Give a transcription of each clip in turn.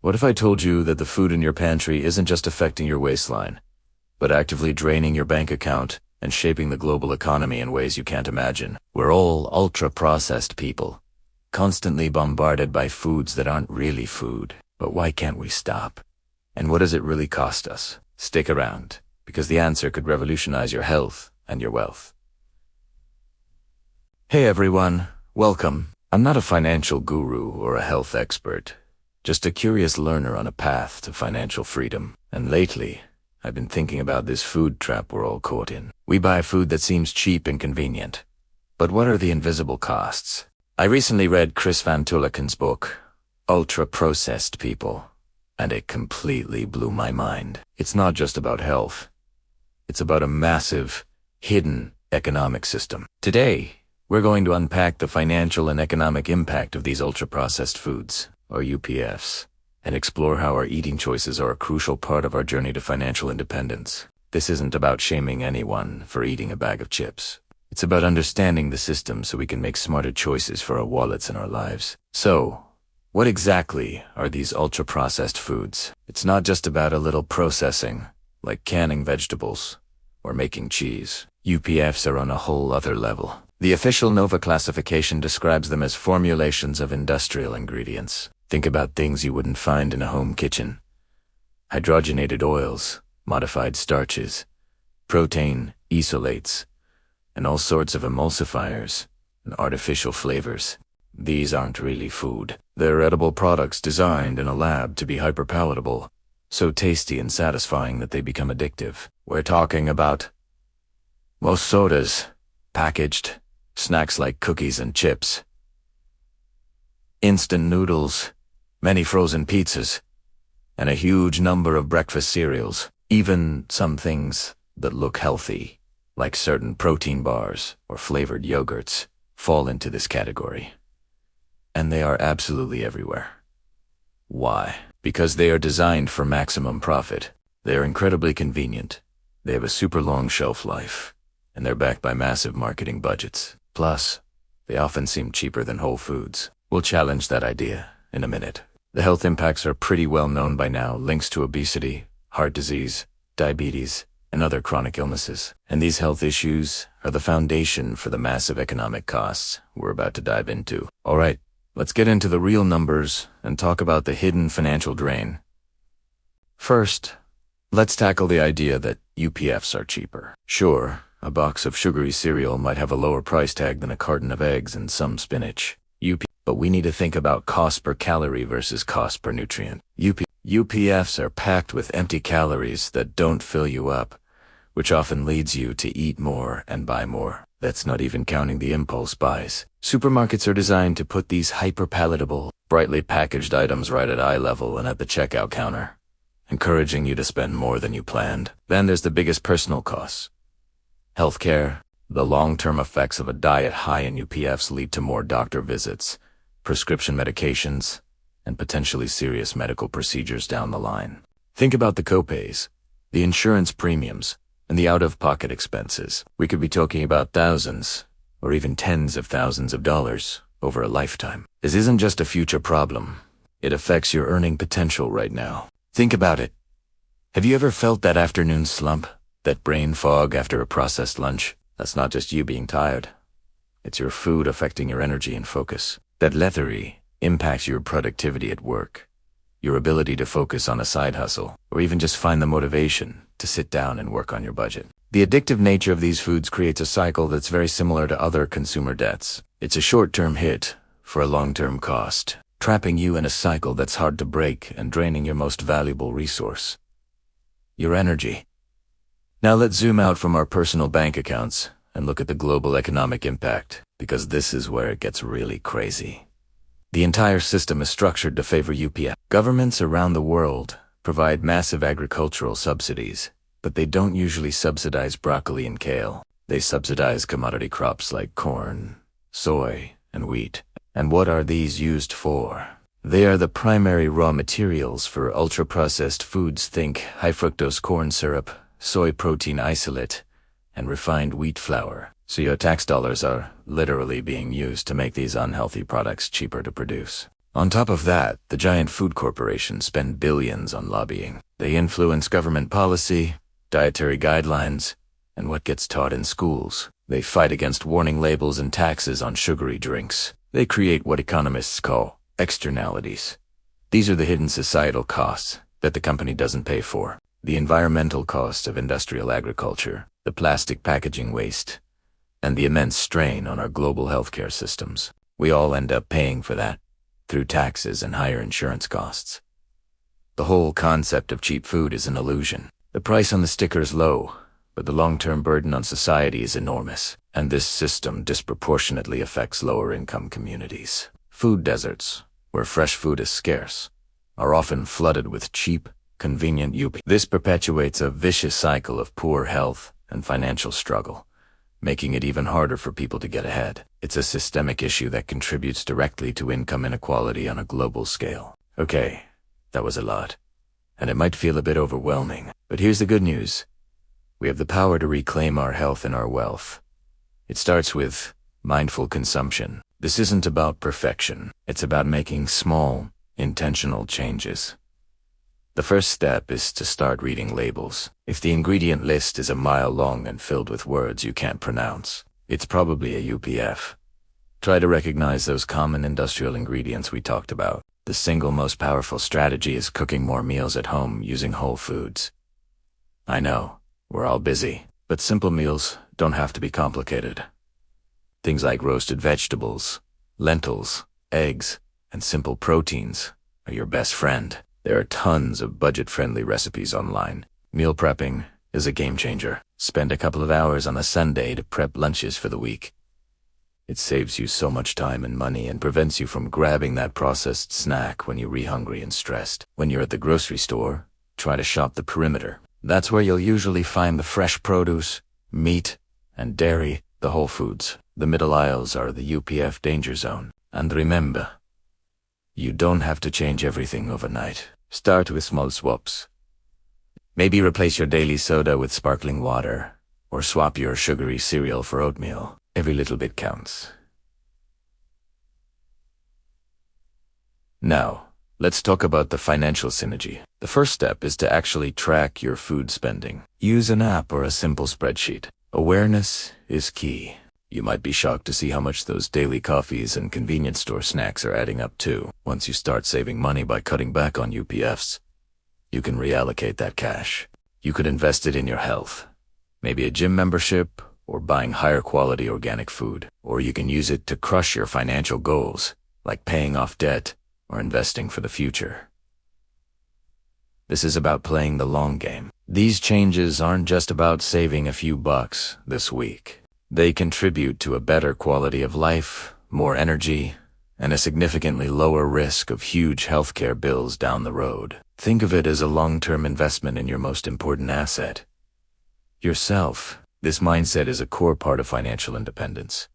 What if I told you that the food in your pantry isn't just affecting your waistline, but actively draining your bank account and shaping the global economy in ways you can't imagine? We're all ultra-processed people, constantly bombarded by foods that aren't really food. But why can't we stop? And what does it really cost us? Stick around, because the answer could revolutionize your health and your wealth. Hey everyone, welcome. I'm not a financial guru or a health expert, just a curious learner on a path to financial freedom. And lately, I've been thinking about this food trap we're all caught in. We buy food that seems cheap and convenient. But what are the invisible costs? I recently read Chris van Tulleken's book, Ultra-Processed People, and it completely blew my mind. It's not just about health. It's about a massive, hidden economic system. Today, we're going to unpack the financial and economic impact of these ultra-processed foods, or UPFs, and explore how our eating choices are a crucial part of our journey to financial independence. This isn't about shaming anyone for eating a bag of chips. It's about understanding the system so we can make smarter choices for our wallets and our lives. So, what exactly are these ultra-processed foods? It's not just about a little processing, like canning vegetables or making cheese. UPFs are on a whole other level. The official NOVA classification describes them as formulations of industrial ingredients. Think about things you wouldn't find in a home kitchen. Hydrogenated oils, modified starches, protein isolates, and all sorts of emulsifiers and artificial flavors. These aren't really food. They're edible products designed in a lab to be hyperpalatable, so tasty and satisfying that they become addictive. We're talking about, well, sodas, packaged, snacks like cookies and chips, instant noodles, many frozen pizzas, and a huge number of breakfast cereals. Even some things that look healthy, like certain protein bars or flavored yogurts, fall into this category. And they are absolutely everywhere. Why? Because they are designed for maximum profit. They are incredibly convenient. They have a super long shelf life, and they're backed by massive marketing budgets. Plus, they often seem cheaper than whole foods. We'll challenge that idea in a minute. The health impacts are pretty well known by now, links to obesity, heart disease, diabetes, and other chronic illnesses. And these health issues are the foundation for the massive economic costs we're about to dive into. All right, let's get into the real numbers and talk about the hidden financial drain. First, let's tackle the idea that UPFs are cheaper. Sure, a box of sugary cereal might have a lower price tag than a carton of eggs and some spinach. But we need to think about cost per calorie versus cost per nutrient. UPFs are packed with empty calories that don't fill you up, which often leads you to eat more and buy more. That's not even counting the impulse buys. Supermarkets are designed to put these hyper-palatable, brightly packaged items right at eye level and at the checkout counter, encouraging you to spend more than you planned. Then there's the biggest personal costs. Healthcare. The long-term effects of a diet high in UPFs lead to more doctor visits, prescription medications, and potentially serious medical procedures down the line. Think about the copays, the insurance premiums, and the out-of-pocket expenses. We could be talking about thousands, or even tens of thousands of dollars over a lifetime. This isn't just a future problem. It affects your earning potential right now. Think about it. Have you ever felt that afternoon slump, that brain fog after a processed lunch? That's not just you being tired. It's your food affecting your energy and focus. That lethargy impacts your productivity at work, your ability to focus on a side hustle, or even just find the motivation to sit down and work on your budget. The addictive nature of these foods creates a cycle that's very similar to other consumer debts. It's a short-term hit for a long-term cost, trapping you in a cycle that's hard to break and draining your most valuable resource, your energy. Now let's zoom out from our personal bank accounts and look at the global economic impact, because this is where it gets really crazy. The entire system is structured to favor UPF. Governments around the world provide massive agricultural subsidies, but they don't usually subsidize broccoli and kale. They subsidize commodity crops like corn, soy, and wheat. And what are these used for? They are the primary raw materials for ultra-processed foods. Think high-fructose corn syrup, soy protein isolate, and refined wheat flour. So your tax dollars are literally being used to make these unhealthy products cheaper to produce. On top of that, the giant food corporations spend billions on lobbying. They influence government policy, dietary guidelines, and what gets taught in schools. They fight against warning labels and taxes on sugary drinks. They create what economists call externalities. These are the hidden societal costs that the company doesn't pay for. The environmental cost of industrial agriculture, the plastic packaging waste, and the immense strain on our global healthcare systems. We all end up paying for that through taxes and higher insurance costs. The whole concept of cheap food is an illusion. The price on the sticker is low, but the long-term burden on society is enormous, and this system disproportionately affects lower-income communities. Food deserts, where fresh food is scarce, are often flooded with cheap, convenient UPFs. This perpetuates a vicious cycle of poor health and financial struggle, making it even harder for people to get ahead. It's a systemic issue that contributes directly to income inequality on a global scale. Okay, that was a lot, and it might feel a bit overwhelming, but here's the good news. We have the power to reclaim our health and our wealth. It starts with mindful consumption. This isn't about perfection. It's about making small, intentional changes. The first step is to start reading labels. If the ingredient list is a mile long and filled with words you can't pronounce, it's probably a UPF. Try to recognize those common industrial ingredients we talked about. The single most powerful strategy is cooking more meals at home using whole foods. I know, we're all busy, but simple meals don't have to be complicated. Things like roasted vegetables, lentils, eggs, and simple proteins are your best friend. There are tons of budget-friendly recipes online. Meal prepping is a game changer. Spend a couple of hours on a Sunday to prep lunches for the week. It saves you so much time and money and prevents you from grabbing that processed snack when you're hungry and stressed. When you're at the grocery store, try to shop the perimeter. That's where you'll usually find the fresh produce, meat, and dairy, the whole foods. The middle aisles are the UPF danger zone. And remember, you don't have to change everything overnight. Start with small swaps. Maybe replace your daily soda with sparkling water, or swap your sugary cereal for oatmeal. Every little bit counts. Now, let's talk about the financial synergy. The first step is to actually track your food spending. Use an app or a simple spreadsheet. Awareness is key. You might be shocked to see how much those daily coffees and convenience store snacks are adding up to. Once you start saving money by cutting back on UPFs, you can reallocate that cash. You could invest it in your health, maybe a gym membership or buying higher quality organic food. Or you can use it to crush your financial goals, like paying off debt or investing for the future. This is about playing the long game. These changes aren't just about saving a few bucks this week. They contribute to a better quality of life, more energy, and a significantly lower risk of huge healthcare bills down the road. Think of it as a long-term investment in your most important asset, yourself. This mindset is a core part of financial independence.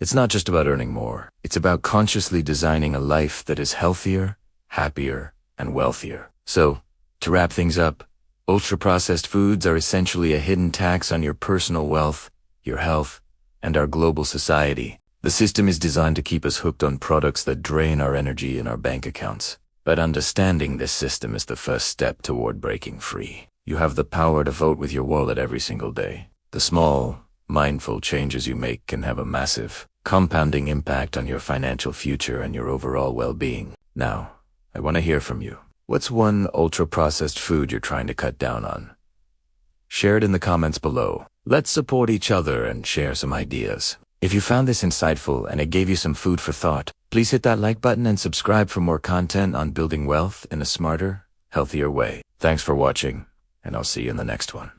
It's not just about earning more. It's about consciously designing a life that is healthier, happier, and wealthier. So, to wrap things up, ultra-processed foods are essentially a hidden tax on your personal wealth, your health, and our global society. The system is designed to keep us hooked on products that drain our energy and our bank accounts. But understanding this system is the first step toward breaking free. You have the power to vote with your wallet every single day. The small, mindful changes you make can have a massive, compounding impact on your financial future and your overall well-being. Now, I want to hear from you. What's one ultra-processed food you're trying to cut down on? Share it in the comments below. Let's support each other and share some ideas. If you found this insightful and it gave you some food for thought, please hit that like button and subscribe for more content on building wealth in a smarter, healthier way. Thanks for watching, and I'll see you in the next one.